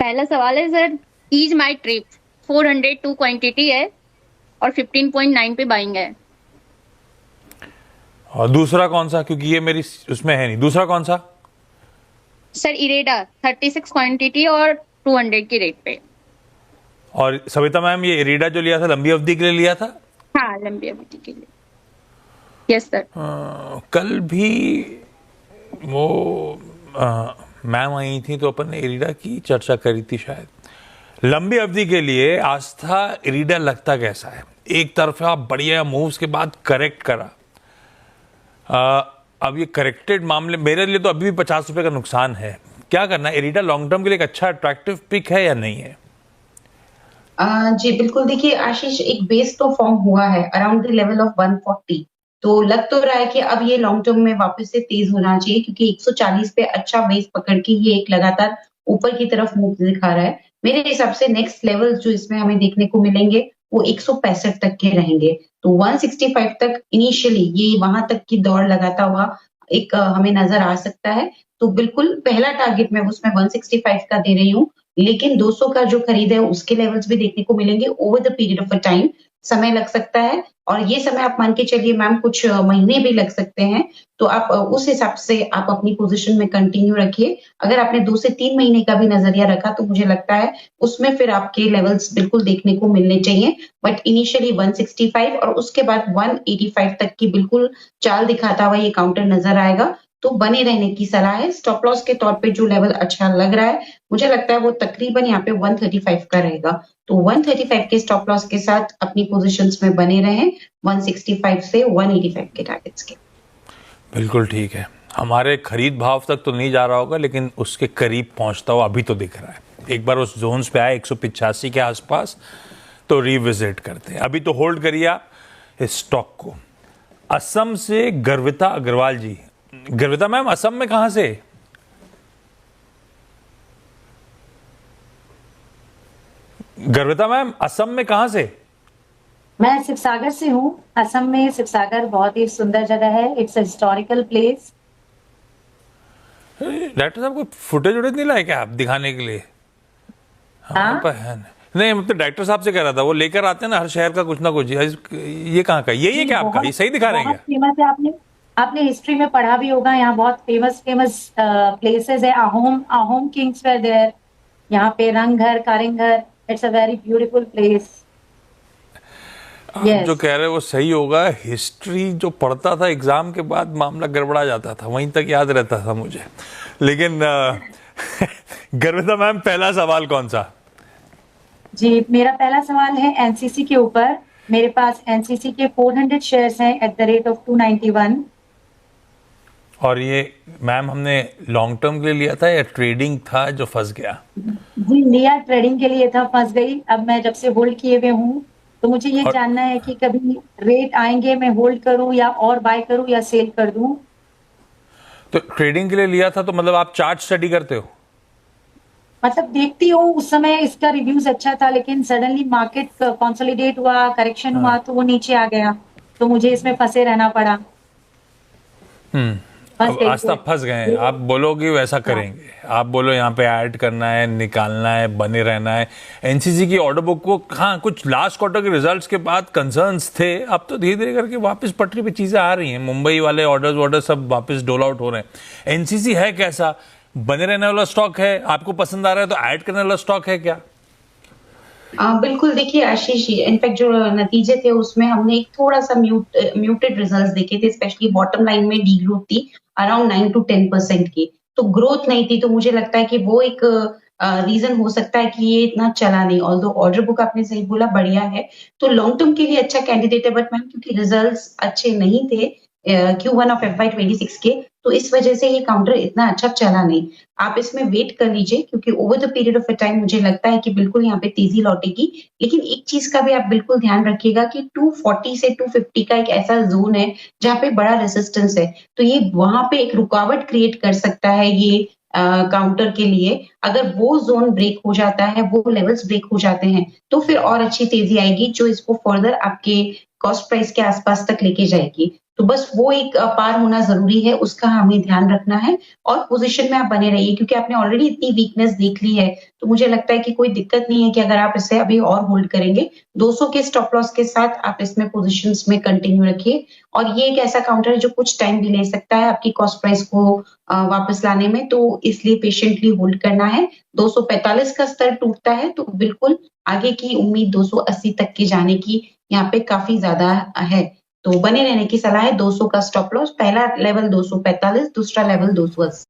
पहला सवाल है sir, is my trip 402 quantity है और 15.9 पे बाइंग है। और दूसरा कौन सा, क्योंकि ये मेरी उसमें है नहीं, दूसरा कौन सा? सर इरेडा 36 क्वांटिटी और 200 की रेट पे। और सविता मैम, ये इरीडा जो लिया था लंबी अवधि के लिए लिया था? हाँ, लंबी अवधि के लिए। Yes sir. कल भी वो मैम आई थी तो अपन ने इरीडा की चर्चा करी थी शायद। लंबी अवधि के लिए आस्था इरीडा लगता कैसा है? एक तरफा बढ़िया मूव्स के बाद करेक्ट करा। अब ये करेक्टेड मामले मेरे लिए तो अभी भी 50 रुपए का नुकसान है। क्या करना है? इरीडा लॉन्ग टर्म के लिए एक अच्छा अट्रैक्टिव पिक है या नहीं है? जी बिल्कुल। देखिए आशीष, एक बेस तो फॉर्म हुआ है अराउंड द लेवल ऑफ 140, तो लग तो रहा है कि अब ये लॉन्ग टर्म में वापस से तेज होना चाहिए, क्योंकि 140 पे अच्छा बेस पकड़ के ये एक लगातार ऊपर की तरफ मूव दिखा रहा है। मेरे हिसाब से नेक्स्ट लेवल जो इसमें हमें देखने को मिलेंगे वो 165 तक के रहेंगे। तो 165 तक इनिशियली ये वहां तक की दौड़ लगाता हुआ एक हमें नजर आ सकता है। तो बिल्कुल पहला टारगेट मैं उसमें 165 का दे रही हूँ, लेकिन 200 का जो खरीद है उसके लेवल्स भी देखने को मिलेंगे over the period of a time. समय लग सकता है, और ये समय आप मान के चलिए मैम कुछ महीने भी लग सकते हैं। तो आप उस हिसाब से आप अपनी पोजीशन में कंटिन्यू रखिए। अगर आपने 2 से 3 महीने का भी नजरिया रखा तो मुझे लगता है उसमें फिर आपके लेवल्स बिल्कुल देखने को मिलने चाहिए। बट इनिशियली 165 और उसके बाद 185 तक की बिल्कुल चाल दिखाता हुआ ये काउंटर नजर आएगा। तो बने रहने की सलाह है। स्टॉप लॉस के तौर पे जो लेवल अच्छा लग रहा है, मुझे लगता है वो तकरीबन यहाँ पे 135 का रहेगा। तो 135 के स्टॉप लॉस के साथ अपनी पोजीशंस में बने रहें 165 से 185 के टारगेट्स के। बिल्कुल ठीक है। हमारे खरीद भाव तक तो नहीं जा रहा होगा, लेकिन उसके करीब पहुंचता हुआ अभी तो दिख रहा है। एक बार उस जोन्स पे आए 185 के आसपास तो रिविजिट करते हैं। अभी तो होल्ड करिए आप इस स्टॉक को। असम से गर्विता अग्रवाल जी। गर्विता मैम, असम में कहां से? गर्विता मैम, असम में कहां से? मैं शिवसागर से हूँ। असम में शिवसागर बहुत ही सुंदर जगह है। It's historical place. डॉक्टर साहब, कोई फुटेज उटेज नहीं लाए क्या आप दिखाने के लिए? हाँ? है नहीं, मतलब डॉक्टर साहब से कह रहा था, वो लेकर आते हैं ना हर शहर का कुछ ना कुछ। ये कहाँ का? यही है क्या आपका? ये सही दिखा रहे हैं क्या? फेमस है। आपने हिस्ट्री में पढ़ा भी होगा। यहाँ बहुत फेमस प्लेसेस है। Ahom kings were there. यहाँ पे रंगघर, कारिंगर। It's a very beautiful place. आप जो कह रहे हो वो सही होगा। हिस्ट्री जो पढ़ता था एग्जाम के बाद मामला गड़बड़ा जाता था, वहीं तक याद रहता था मुझे। लेकिन गर्विता मैम, पहला सवाल कौन सा? जी, मेरा पहला सवाल है एनसीसी के ऊपर। मेरे पास एनसीसी के 400 शेयर्स हैं एट द रेट ऑफ 291। और ये मैम हमने लॉन्ग टर्म के लिए लिया था या ट्रेडिंग था जो फंस गया? जी लिया, ट्रेडिंग के लिए था, फंस गई। अब मैं जब से होल्ड किए हुए हूँ, तो मुझे ये जानना है कि कभी रेट आएंगे, मैं होल्ड करूं या और बाय करूं या सेल कर दूं। तो ट्रेडिंग के लिए लिया था तो मतलब आप चार्ट स्टडी करते हो? मतलब देखती हूँ। उस समय इसका रिव्यूज अच्छा था, लेकिन सडनली मार्केट कंसोलिडेट हुआ, करेक्शन हुआ, तो वो नीचे आ गया। तो मुझे इसमें फंसे रहना पड़ा। अब आस्था फंस गए हैं। आप बोलोगे वैसा करेंगे। आप बोलो यहाँ पे ऐड करना है, निकालना है, बने रहना है। एनसीसी की ऑर्डर बुक को, हाँ, कुछ लास्ट क्वार्टर के रिजल्ट्स के बाद कंसर्न्स थे। अब तो धीरे धीरे करके वापस पटरी पे चीजें आ रही हैं। मुंबई वाले ऑर्डर सब वापस डोल आउट हो रहे हैं। एनसीसी है कैसा? बने रहने वाला स्टॉक है? आपको पसंद आ रहा है तो ऐड करने वाला स्टॉक है क्या? बिल्कुल। देखिए आशीष, इनफैक्ट जो नतीजे थे उसमें हमने एक थोड़ा सा म्यूटेड रिजल्ट्स देखे थे। स्पेशली बॉटम लाइन में डी ग्रोथ थी अराउंड 9 to 10% की, तो ग्रोथ नहीं थी। तो मुझे लगता है कि वो एक रीजन हो सकता है कि ये इतना चला नहीं। ऑल्दो ऑर्डर बुक आपने सही बोला, बढ़िया है, तो लॉन्ग टर्म के लिए अच्छा कैंडिडेट है। बट मैम क्योंकि रिजल्ट्स अच्छे नहीं थे Q1 ऑफ FY26 के, तो इस वजह से ये काउंटर इतना अच्छा चला नहीं। आप इसमें वेट कर लीजिए, क्योंकि over the period of a time मुझे लगता है कि बिल्कुल यहाँ पे तेजी लौटेगी। लेकिन एक चीज का भी आप बिल्कुल ध्यान रखिएगा कि 240 से 250 का एक ऐसा जोन है जहाँ पे बड़ा रेसिस्टेंस है। तो ये वहां पे एक रुकावट क्रिएट कर सकता है ये काउंटर के लिए। अगर वो जोन ब्रेक हो जाता है, वो लेवल्स ब्रेक हो जाते हैं, तो फिर और अच्छी तेजी आएगी जो इसको फर्दर आपके कॉस्ट प्राइस के आसपास तक लेके जाएगी। तो बस वो एक पार होना जरूरी है, उसका हमें ध्यान रखना है और पोजीशन में आप बने रहिए क्योंकि आपने ऑलरेडी इतनी वीकनेस देख ली है, तो मुझे लगता है कि कोई दिक्कत नहीं है कि अगर आप इसे अभी और होल्ड करेंगे। 200 के स्टॉप लॉस के साथ आप इसमें पोजीशंस में कंटिन्यू रखिए और ये एक ऐसा काउंटर है जो कुछ टाइम भी ले सकता है आपकी कॉस्ट प्राइस को वापस लाने में, तो इसलिए पेशेंटली होल्ड करना है। 245 का स्तर टूटता है तो बिल्कुल आगे की उम्मीद 280 तक की जाने की यहाँ पे काफी ज्यादा है। तो बने रहने की सलाह है। 200 का स्टॉप लॉस, पहला लेवल 245, दूसरा लेवल 280।